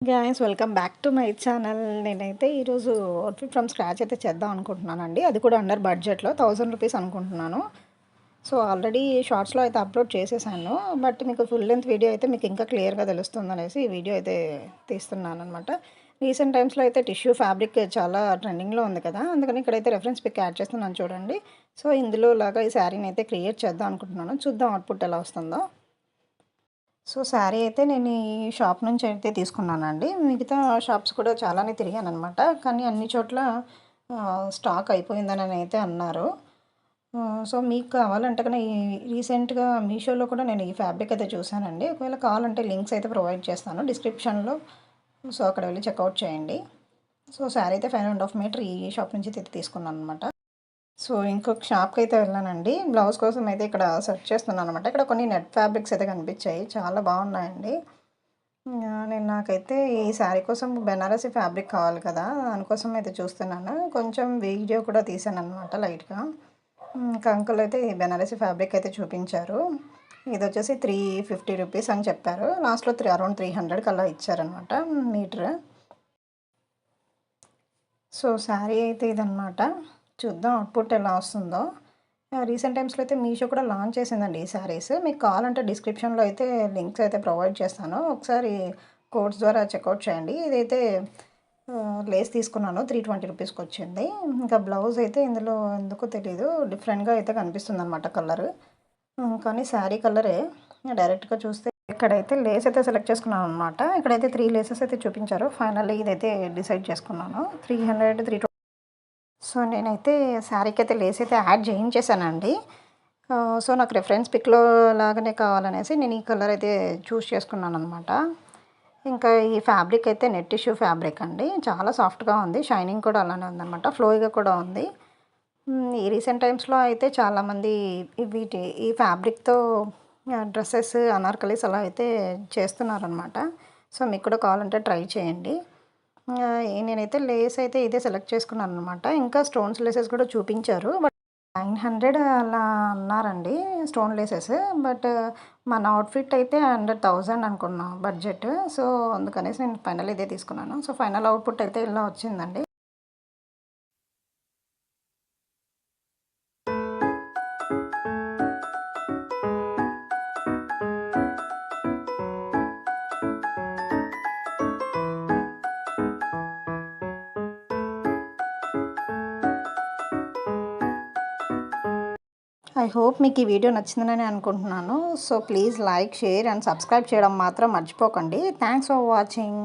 Guys welcome back to my channel. నేనైతే ఈరోజు outfit from scratch అయితే చేద్దాం అనుకుంటున్నానండి. అది కూడా అండర్ బడ్జెట్లో 1000 రూపీస్ అనుకుంటున్నాను. సో ఆల్రెడీ షార్ట్స్లో అయితే అప్లోడ్ చేసేసాను. బట్ మీకు ఫుల్ లెంత్ వీడియో అయితే మీకు ఇంకా క్లియర్గా తెలుస్తుందనేసి ఈ వీడియో అయితే తీస్తున్నాను అనమాట. రీసెంట్ టైమ్స్లో అయితే టిష్యూ ఫ్యాబ్రిక్ చాలా ట్రెండింగ్లో ఉంది కదా, అందుకని ఇక్కడైతే రెఫరెన్స్ పిక్ యాడ్ చేస్తున్నాను చూడండి. సో ఇందులో లాగా ఈ శారీని అయితే క్రియేట్ చేద్దాం అనుకుంటున్నాను. చూద్దాం అవుట్పుట్ ఎలా వస్తుందో. సో శారీ అయితే నేను ఈ షాప్ నుంచి అయితే తీసుకున్నానండి. మిగతా షాప్స్ కూడా చాలానే తిరిగాననమాట. కానీ అన్ని చోట్ల స్టాక్ అయిపోయిందని అయితే అన్నారు. సో మీకు కావాలంటే కనుక ఈ రీసెంట్‌గా మీషోలో కూడా నేను ఈ ఫ్యాబ్రిక్ అయితే చూసానండి. ఒకవేళ కావాలంటే లింక్స్ అయితే ప్రొవైడ్ చేస్తాను డిస్క్రిప్షన్‌లో. సో అక్కడ వెళ్ళి చెక్‌ఔట్ చేయండి. సో శారీ అయితే 5½ మీటర్ ఈ షాప్ నుంచి అయితే తీసుకున్నాననమాట. సో ఇంకొక షాప్‌కైతే వెళ్ళానండి. బ్లౌజ్ కోసం అయితే ఇక్కడ సెర్చ్ చేస్తున్నాననమాట. ఇక్కడ కొన్ని నెట్ ఫ్యాబ్రిక్స్ అయితే కనిపించాయి. చాలా బాగున్నాయండి. నాకైతే ఈ శారీ కోసం బెనారసి ఫ్యాబ్రిక్ కావాలి కదా, దానికోసం అయితే చూస్తున్నాను. కొంచెం వీడియో కూడా తీశాననమాట లైట్‌గా. ఇంకా అంకుల్ అయితే ఈ బెనారసి ఫ్యాబ్రిక్ అయితే చూపించారు. ఇదొచ్చేసి 350 రూపీస్ అని చెప్పారు. లాస్ట్‌లో అరౌండ్ 300కి అలా ఇచ్చారనమాట మీటర్. సో శారీ అయితే ఇదనమాట. చూద్దాం అవుట్పుట్ ఎలా వస్తుందో. రీసెంట్ టైమ్స్లో అయితే మీషో కూడా లాంచ్ చేసిందండి ఈ శారీస్. మీకు కావాలంటే డిస్క్రిప్షన్లో అయితే లింక్స్ అయితే ప్రొవైడ్ చేస్తాను. ఒకసారి కోడ్స్ ద్వారా చెక్అవుట్ చేయండి. ఇదైతే లేస్ తీసుకున్నాను, 320 రూపీస్కి వచ్చింది. ఇంకా బ్లౌజ్ అయితే ఇందులో ఎందుకో తెలీదు, డిఫరెంట్గా అయితే కనిపిస్తుంది అనమాట కలర్. కానీ శారీ కలరే. డైరెక్ట్గా చూస్తే ఇక్కడైతే లేస్ అయితే సెలెక్ట్ చేసుకున్నాను అనమాట. ఇక్కడైతే 3 లేసెస్ అయితే చూపించారు. ఫైనల్లీ ఇదైతే డిసైడ్ చేసుకున్నాను. 300, 320. సో నేనైతే శారీకి అయితే లేస్ అయితే యాడ్ చేయించేసానండి. సో నాకు రిఫరెన్స్ పిక్లో లాగానే కావాలనేసి నేను ఈ కలర్ అయితే చూస్ చేసుకున్నాను అనమాట. ఇంకా ఈ ఫ్యాబ్రిక్ అయితే నెట్ టిష్యూ ఫ్యాబ్రిక్ అండి. చాలా సాఫ్ట్గా ఉంది, షైనింగ్ కూడా అలానే ఉందన్నమాట, ఫ్లోయిగా కూడా ఉంది. ఈ రీసెంట్ టైమ్స్లో అయితే చాలామంది ఈ ఫ్యాబ్రిక్తో డ్రెస్సెస్, అనార్కలీస్ అలా అయితే చేస్తున్నారనమాట. సో మీకు కూడా కావాలంటే ట్రై చేయండి. నేనైతే లేస్ అయితే ఇదే సెలెక్ట్ చేసుకున్నాను అనమాట. ఇంకా స్టోన్స్ లేసెస్ కూడా చూపించారు. బట్ 900 అలా అన్నారండి స్టోన్ లేసెస్. బట్ మన అవుట్ఫిట్ అయితే అండర్ 1000 అనుకున్నాం బడ్జెట్. సో అందుకనేసి నేను ఫైనల్ ఇదే తీసుకున్నాను. సో ఫైనల్ అవుట్పుట్ అయితే ఇలా వచ్చిందండి. ఐ హోప్ మీకు ఈ వీడియో నచ్చిందని అనుకుంటున్నాను. So please like, share and subscribe చేయడం మాత్రం మర్చిపోకండి. Thanks for watching.